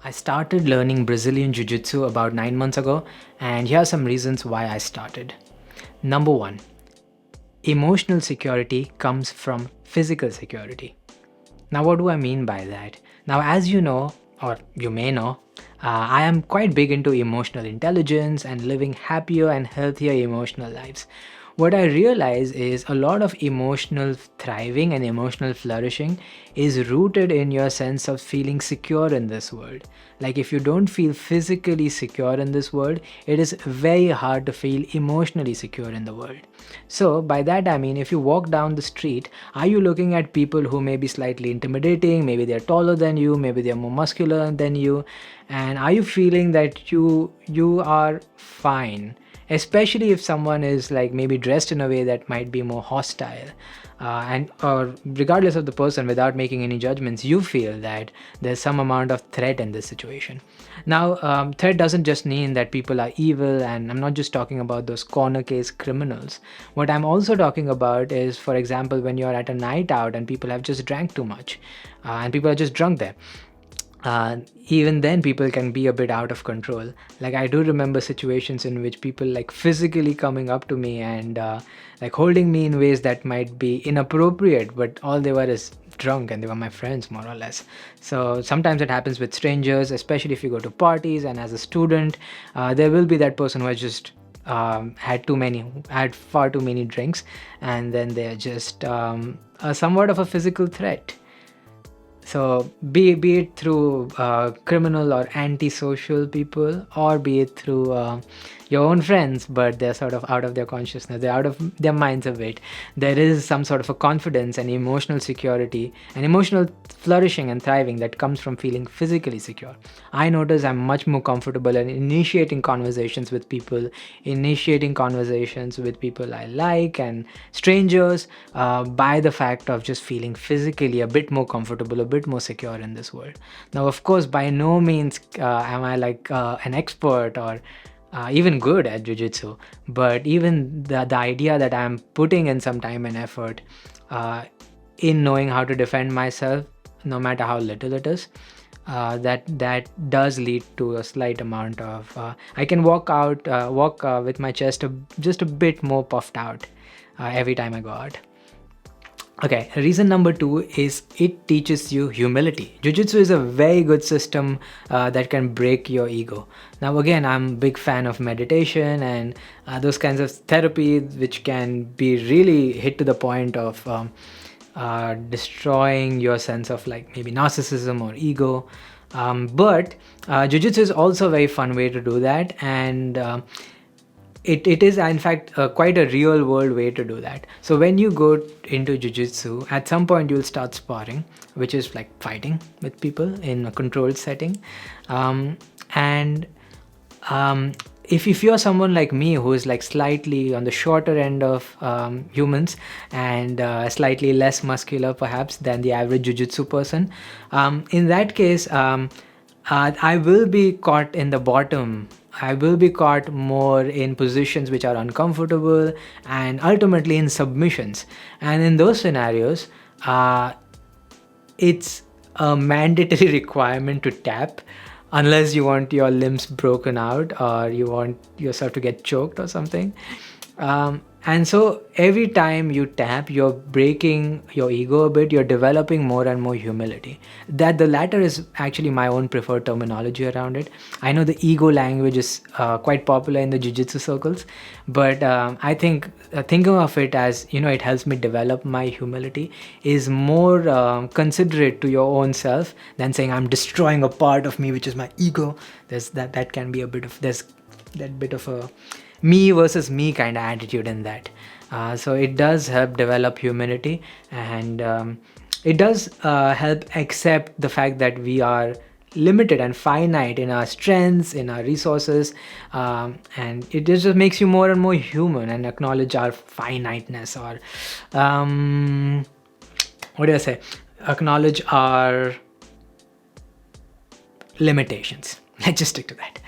I started learning Brazilian Jiu Jitsu about 9 months ago, and here are some reasons why I started. Number one, emotional security comes from physical security. Now, what do I mean by that? Now, as you know, or you may know, I am quite big into emotional intelligence and living happier and healthier emotional lives. What I realize is a lot of emotional thriving and emotional flourishing is rooted in your sense of feeling secure in this world. Like, if you don't feel physically secure in this world, it is very hard to feel emotionally secure in the world. So, by that I mean, if you walk down the street, are you looking at people who may be slightly intimidating? Maybe they're taller than you, maybe they're more muscular than you, and are you feeling that you are fine? Especially if someone is like maybe dressed in a way that might be more hostile, and or regardless of the person, without making any judgments, you feel that there's some amount of threat in this situation. Now, threat doesn't just mean that people are evil, and I'm not just talking about those corner case criminals. What I'm also talking about is, for example, when you're at a night out and people have just drank too much, and people are just drunk there. Even then people can be a bit out of control. Like, I do remember situations in which people like physically coming up to me and like holding me in ways that might be inappropriate, but all they were is drunk and they were my friends, more or less. So sometimes it happens with strangers, especially if you go to parties, and as a student, there will be that person who has just had far too many drinks, and then they're just somewhat of a physical threat. So be it through criminal or antisocial people, or be it through your own friends, but they're sort of out of their consciousness, they're out of their minds a bit. There is some sort of a confidence and emotional security and emotional flourishing and thriving that comes from feeling physically secure. I notice I'm much more comfortable in initiating conversations with people I like and strangers, by the fact of just feeling physically a bit more comfortable, a bit more secure in this world. Now, of course, by no means am I like an expert or even good at jiu-jitsu, but even the idea that I'm putting in some time and effort in knowing how to defend myself, no matter how little it is, that does lead to a slight amount of I can walk with my chest just a bit more puffed out every time I go out. Okay, reason number two is it teaches you humility. Jiu-jitsu is a very good system that can break your ego. Now, again, I'm a big fan of meditation and those kinds of therapy, which can be really hit to the point of destroying your sense of like maybe narcissism or ego. But Jiu-jitsu is also a very fun way to do that, and it is in fact quite a real world way to do that. So when you go into jiu-jitsu, at some point you'll start sparring, which is like fighting with people in a controlled setting. And if you're someone like me who is like slightly on the shorter end of humans, and slightly less muscular perhaps than the average jiu-jitsu person, in that case, I will be caught in the bottom. I will be caught more in positions which are uncomfortable and ultimately in submissions. And in those scenarios, it's a mandatory requirement to tap, unless you want your limbs broken out or you want yourself to get choked or something. And so every time you tap, you're breaking your ego a bit, you're developing more and more humility. That the latter is actually my own preferred terminology around it. I know the ego language is quite popular in the jiu-jitsu circles, but I think thinking of it as, it helps me develop my humility is more considerate to your own self than saying I'm destroying a part of me, which is my ego. There's that can be there's that bit of a me versus me kind of attitude in that. So it does help develop humility, and it does help accept the fact that we are limited and finite in our strengths, in our resources, and it just makes you more and more human and acknowledge our finiteness, or what do I say? Acknowledge our limitations. Let's just stick to that.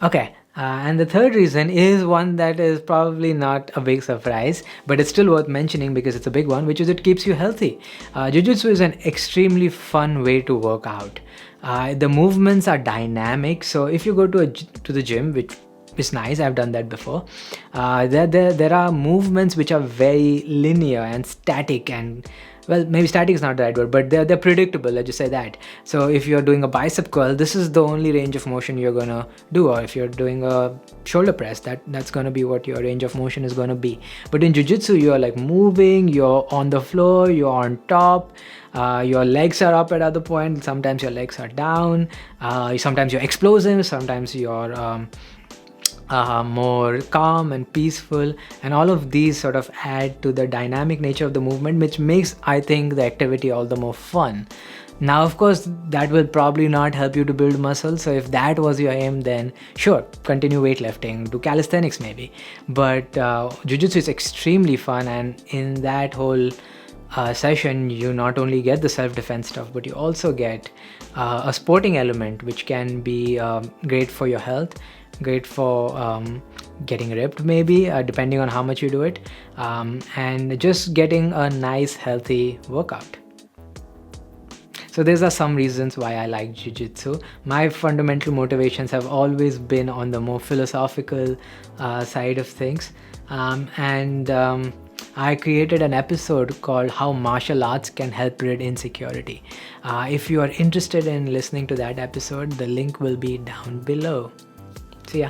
Okay. And the third reason is one that is probably not a big surprise, but it's still worth mentioning because it's a big one, which is it keeps you healthy. Jiu-jitsu is an extremely fun way to work out. The movements are dynamic. So if you go to the gym, which is nice, I've done that before, there are movements which are very linear and static, and well, maybe static is not the right word, but they're predictable, let's just say that. So if you're doing a bicep curl, this is the only range of motion you're gonna do. Or if you're doing a shoulder press, that's gonna be what your range of motion is gonna be. But in jiu-jitsu, you're like moving, you're on the floor, you're on top, your legs are up at other point, sometimes your legs are down, sometimes you're explosive, sometimes you're more calm and peaceful, and all of these sort of add to the dynamic nature of the movement, which makes, I think, the activity all the more fun. Now, of course, that will probably not help you to build muscle, so if that was your aim, then sure, continue weightlifting, do calisthenics maybe. But jiu-jitsu is extremely fun, and in that whole session, you not only get the self-defense stuff, but you also get a sporting element, which can be great for your health, great for getting ripped maybe, depending on how much you do it, and just getting a nice healthy workout. So these are some reasons why I like jiu-jitsu. My fundamental motivations have always been on the more philosophical side of things, and I created an episode called How Martial Arts Can Help Rid Insecurity. If you are interested in listening to that episode, the link will be down below. See ya.